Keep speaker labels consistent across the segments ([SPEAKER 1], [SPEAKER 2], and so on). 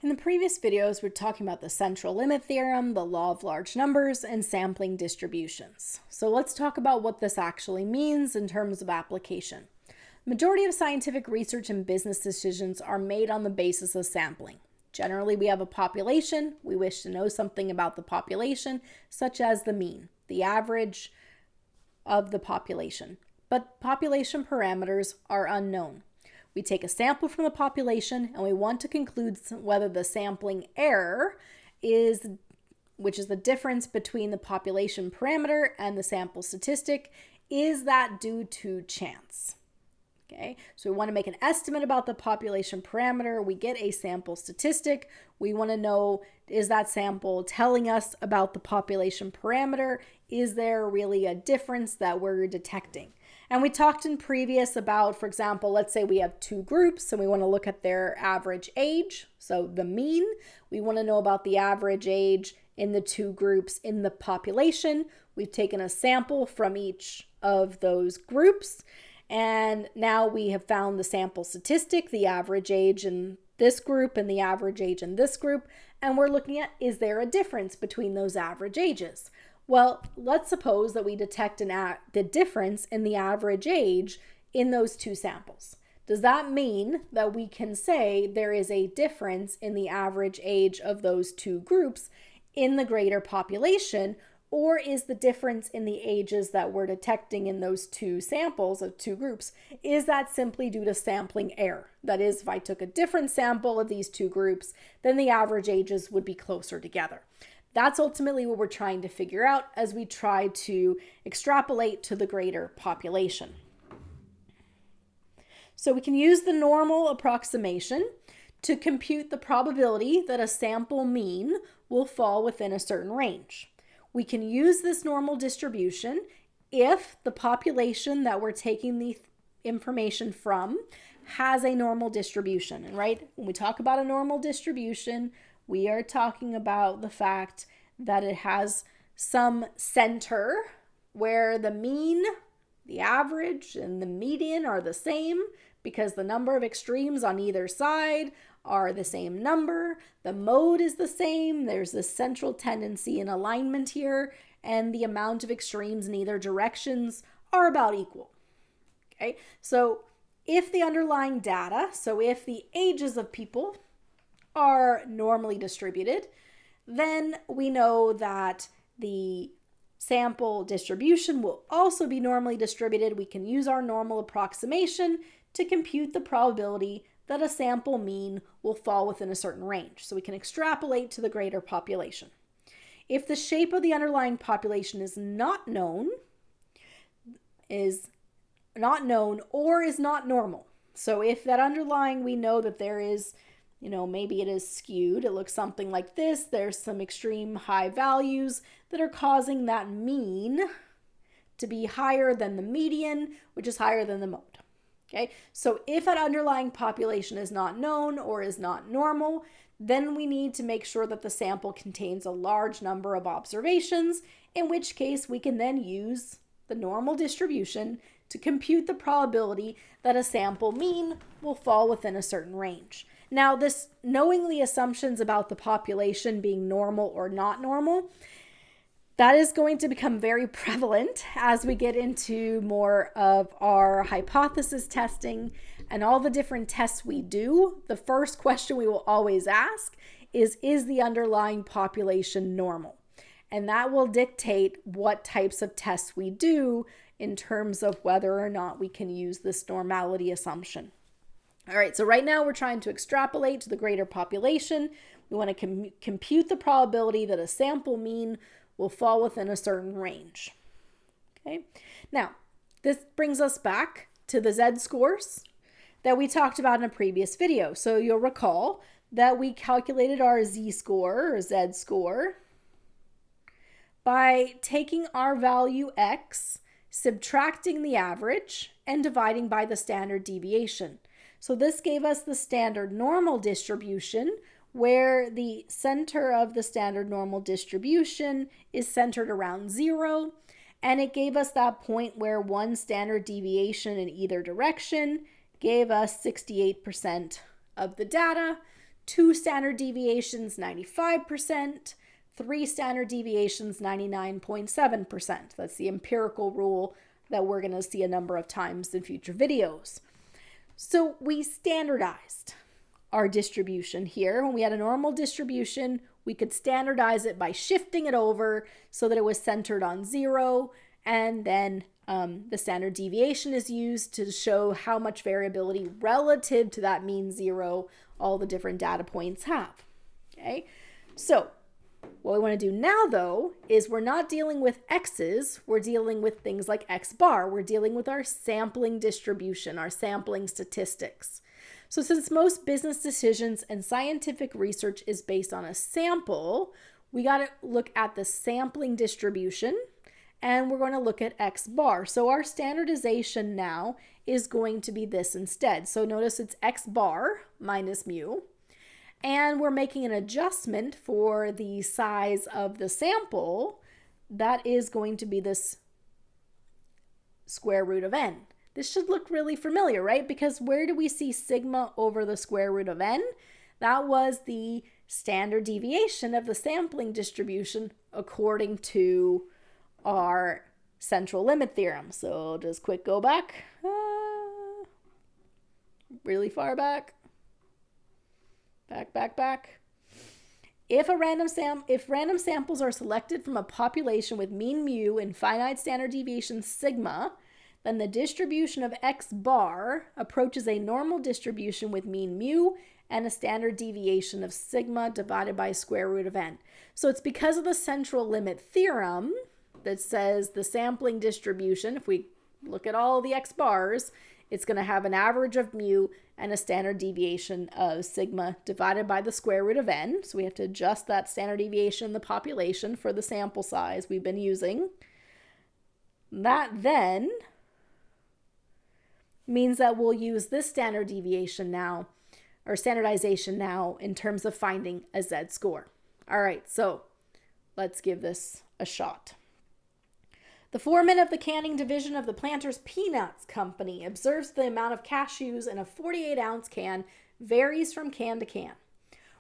[SPEAKER 1] In the previous videos, we're talking about the Central Limit Theorem, the law of large numbers, and sampling distributions. So let's talk about what this actually means in terms of application. The majority of scientific research and business decisions are made on the basis of sampling. Generally, we have a population. We wish to know something about the population, such as the mean, the average of the population. But population parameters are unknown. We take a sample from the population and we want to conclude whether the sampling error which is the difference between the population parameter and the sample statistic, is that due to chance? Okay, so we want to make an estimate about the population parameter. We get a sample statistic. We want to know, is that sample telling us about the population parameter? Is there really a difference that we're detecting? And we talked in previous about, for example, let's say we have two groups and we want to look at their average age. So the mean, we want to know about the average age in the two groups in the population. We've taken a sample from each of those groups. And now we have found the sample statistic, the average age in this group and the average age in this group. And we're looking at, is there a difference between those average ages? Well, let's suppose that we detect the difference in the average age in those two samples. Does that mean that we can say there is a difference in the average age of those two groups in the greater population? Or is the difference in the ages that we're detecting in those two samples of two groups, is that simply due to sampling error? That is, if I took a different sample of these two groups, then the average ages would be closer together. That's ultimately what we're trying to figure out as we try to extrapolate to the greater population. So we can use the normal approximation to compute the probability that a sample mean will fall within a certain range. We can use this normal distribution if the population that we're taking the information from has a normal distribution. And right, when we talk about a normal distribution, we are talking about the fact that it has some center where the mean, the average, and the median are the same because the number of extremes on either side are the same number. The mode is the same. There's this central tendency in alignment here, and the amount of extremes in either directions are about equal. Okay, so if the underlying data, so if the ages of people are normally distributed, then we know that the sample distribution will also be normally distributed. We can use our normal approximation to compute the probability that a sample mean will fall within a certain range. So we can extrapolate to the greater population. If the shape of the underlying population is not known or is not normal. So if that underlying, we know that there is, maybe it is skewed. It looks something like this. There's some extreme high values that are causing that mean to be higher than the median, which is higher than the mode. Okay, so if that underlying population is not known or is not normal, then we need to make sure that the sample contains a large number of observations, in which case we can then use the normal distribution to compute the probability that a sample mean will fall within a certain range. Now, this knowing the assumptions about the population being normal or not normal, that is going to become very prevalent as we get into more of our hypothesis testing and all the different tests we do. The first question we will always ask is the underlying population normal? And that will dictate what types of tests we do in terms of whether or not we can use this normality assumption. All right, so right now we're trying to extrapolate to the greater population. We want to compute the probability that a sample mean will fall within a certain range. Okay, now this brings us back to the z-scores that we talked about in a previous video. So you'll recall that we calculated our z-score or z-score by taking our value x, subtracting the average, and dividing by the standard deviation. So this gave us the standard normal distribution, where the center of the standard normal distribution is centered around 0, and it gave us that point where one standard deviation in either direction gave us 68% of the data 2 standard deviations, 95%, 3 standard deviations, 99.7%. That's the empirical rule that we're going to see a number of times in future videos. So we standardized our distribution here. When we had a normal distribution, we could standardize it by shifting it over so that it was centered on 0, and then the standard deviation is used to show how much variability relative to that mean 0 all the different data points have. Okay, so what we want to do now, though, is we're not dealing with x's, we're dealing with things like x bar. We're dealing with our sampling distribution, our sampling statistics. So since most business decisions and scientific research is based on a sample, we got to look at the sampling distribution, and we're going to look at x bar. So our standardization now is going to be this instead. So notice it's x bar minus mu. And we're making an adjustment for the size of the sample. That is going to be this square root of n. This should look really familiar, right? Because where do we see sigma over the square root of n? That was the standard deviation of the sampling distribution according to our central limit theorem. So just quick go back. Really far back. Back. If random samples are selected from a population with mean mu and finite standard deviation sigma, then the distribution of x bar approaches a normal distribution with mean mu and a standard deviation of sigma divided by square root of n. So it's because of the central limit theorem that says the sampling distribution, if we look at all the x bars, it's going to have an average of mu and a standard deviation of sigma divided by the square root of n. So we have to adjust that standard deviation in the population for the sample size we've been using. That then means that we'll use this standard deviation now, or standardization now, in terms of finding a z-score. All right, so let's give this a shot. The foreman of the canning division of the Planters Peanuts Company observes the amount of cashews in a 48-ounce can varies from can to can.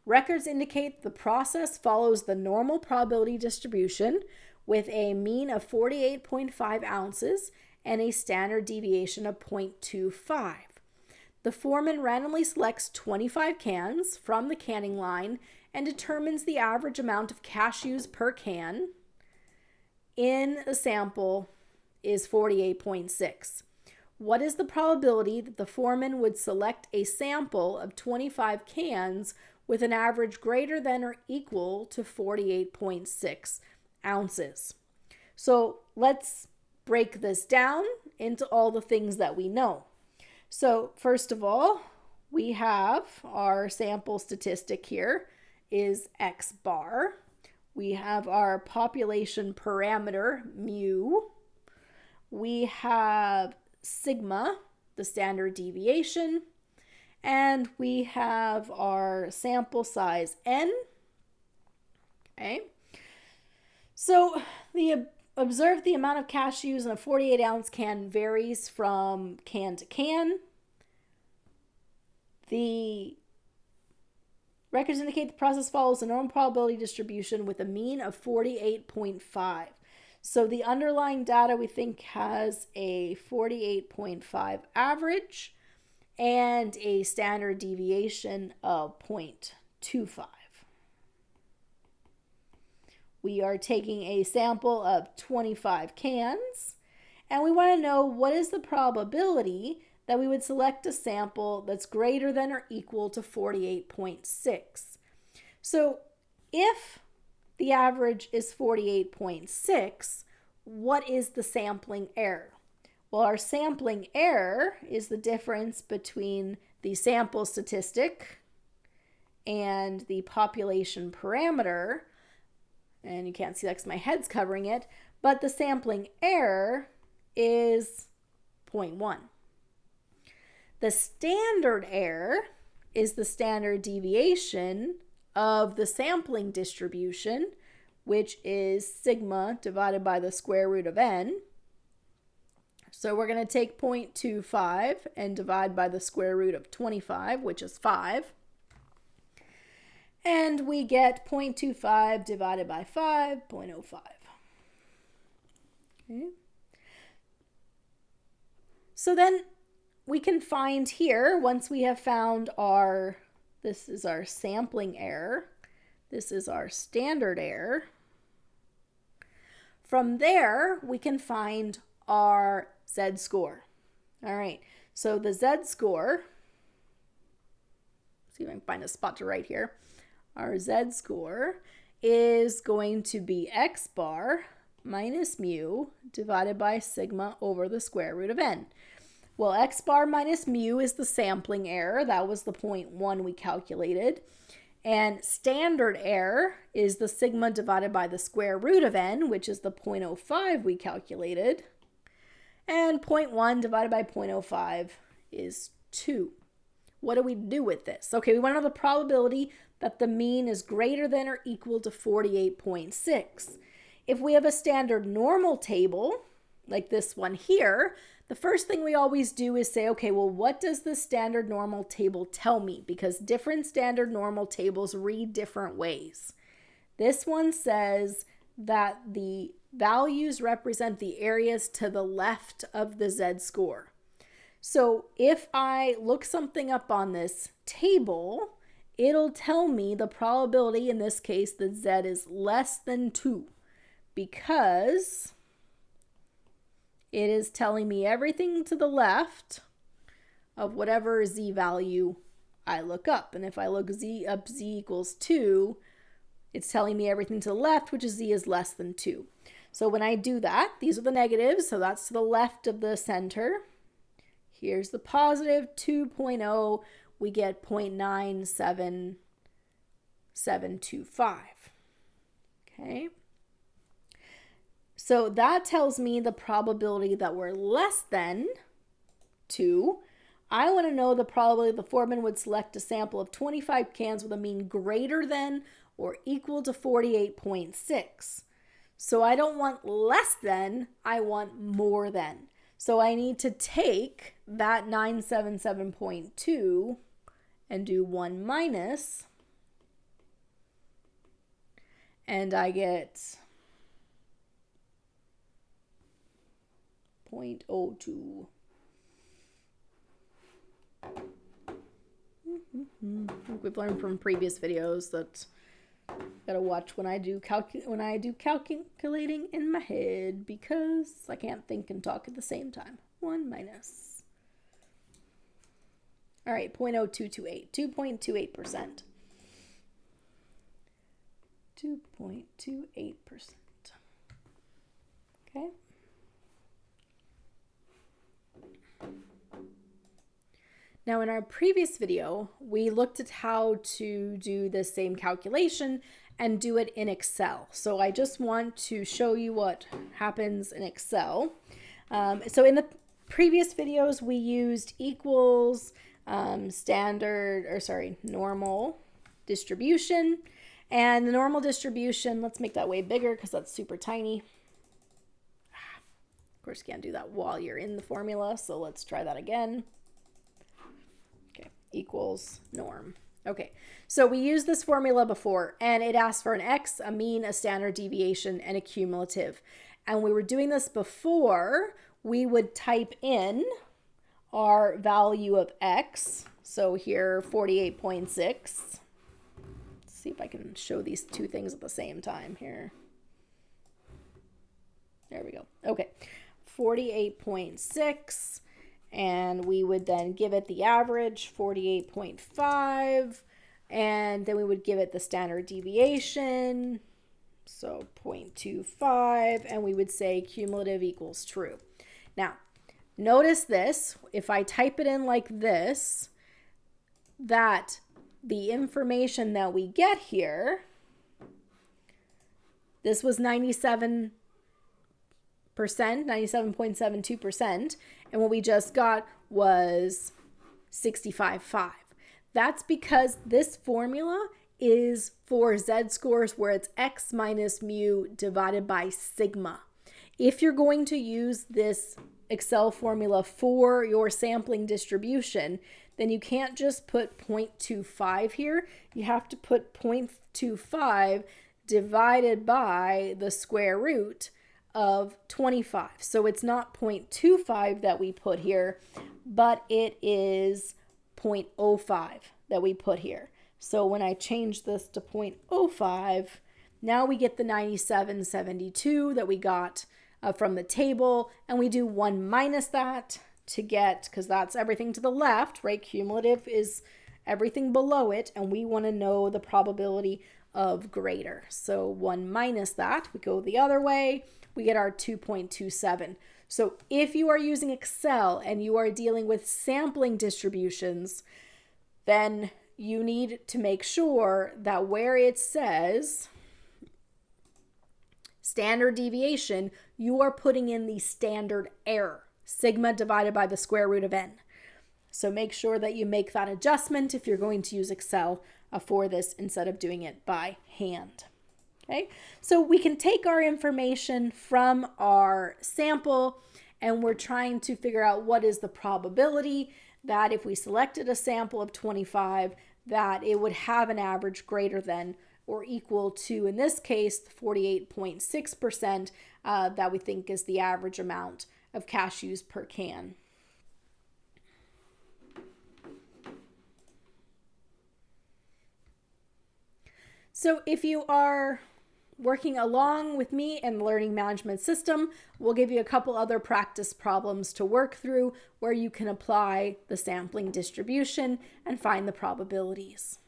[SPEAKER 1] Records indicate the process follows the normal probability distribution with a mean of 48.5 ounces and a standard deviation of 0.25. The foreman randomly selects 25 cans from the canning line and determines the average amount of cashews per can in the sample is 48.6. What is the probability that the foreman would select a sample of 25 cans with an average greater than or equal to 48.6 ounces? So let's break this down into all the things that we know. So first of all, we have our sample statistic here is x bar. We have our population parameter, mu. We have sigma, the standard deviation. And we have our sample size, n. Okay. So observe the amount of cashews in a 48-ounce can varies from can to can. The records indicate the process follows a normal probability distribution with a mean of 48.5. So the underlying data we think has a 48.5 average and a standard deviation of 0.25. We are taking a sample of 25 cans, and we want to know what is the probability that we would select a sample that's greater than or equal to 48.6. So if the average is 48.6, what is the sampling error? Well, our sampling error is the difference between the sample statistic and the population parameter. And you can't see that because my head's covering it, but the sampling error is 0.1. The standard error is the standard deviation of the sampling distribution, which is sigma divided by the square root of n. So we're going to take 0.25 and divide by the square root of 25, which is 5. And we get 0.25 divided by 5, 0.05. Okay. So then we can find here, once we have found this is our sampling error, this is our standard error. From there, we can find our z-score. All right, so the z-score, see if I can find a spot to write here. Our z-score is going to be x bar minus mu divided by sigma over the square root of n. Well, x bar minus mu is the sampling error. That was the 0.1 we calculated. And standard error is the sigma divided by the square root of n, which is the 0.05 we calculated. And 0.1 divided by 0.05 is 2. What do we do with this? Okay, we want to know the probability that the mean is greater than or equal to 48.6. If we have a standard normal table, like this one here, the first thing we always do is say, okay, well, what does the standard normal table tell me? Because different standard normal tables read different ways. This one says that the values represent the areas to the left of the z-score. So if I look something up on this table, it'll tell me the probability, in this case, that z is less than 2, because it is telling me everything to the left of whatever z value I look up. And if I look z equals 2, it's telling me everything to the left, which is z is less than 2. So when I do that, these are the negatives, so that's to the left of the center. Here's the positive, 2.0, we get 0.97725. Okay. So that tells me the probability that we're less than 2. I want to know the probability the foreman would select a sample of 25 cans with a mean greater than or equal to 48.6. So I don't want less than, I want more than. So I need to take that 977.2 and do 1 minus, and I get 0.02. We've learned from previous videos that gotta watch when I do calculating in my head, because I can't think and talk at the same time. 1 minus. All right, 0.0228, 2.28%. 2.28%. Okay. Now, in our previous video, we looked at how to do the same calculation and do it in Excel. So I just want to show you what happens in Excel. So in the previous videos, we used equals, normal distribution. And the normal distribution, let's make that way bigger because that's super tiny. Of course, you can't do that while you're in the formula, so let's try that again. Equals norm. Okay, so we used this formula before, and it asks for an x, a mean, a standard deviation, and a cumulative. And we were doing this before. We would type in our value of x. So here, 48.6. Let's see if I can show these two things at the same time here. There we go. Okay, 48.6. And we would then give it the average, 48.5, and then we would give it the standard deviation, so 0.25, and we would say cumulative equals true. Now, notice this, if I type it in like this, that the information that we get here, this was 97.72%, and what we just got was 65.5. That's because this formula is for z-scores where it's x minus mu divided by sigma. If you're going to use this Excel formula for your sampling distribution, then you can't just put 0.25 here. You have to put 0.25 divided by the square root of 25. So it's not 0.25 that we put here, but it is 0.05 that we put here. So when I change this to 0.05, now we get the 97.72 that we got from the table, and we do 1 minus that to get, because that's everything to the left, right? Cumulative is everything below it, and we want to know the probability of greater. So 1 minus that, we go the other way, we get our 2.27. So if you are using Excel and you are dealing with sampling distributions, then you need to make sure that where it says standard deviation, you are putting in the standard error, sigma divided by the square root of n. So make sure that you make that adjustment if you're going to use Excel for this instead of doing it by hand. Okay, so we can take our information from our sample and we're trying to figure out what is the probability that if we selected a sample of 25, that it would have an average greater than or equal to, in this case, 48.6% that we think is the average amount of cashews per can. So if you are working along with me in the learning management system, we'll give you a couple other practice problems to work through where you can apply the sampling distribution and find the probabilities.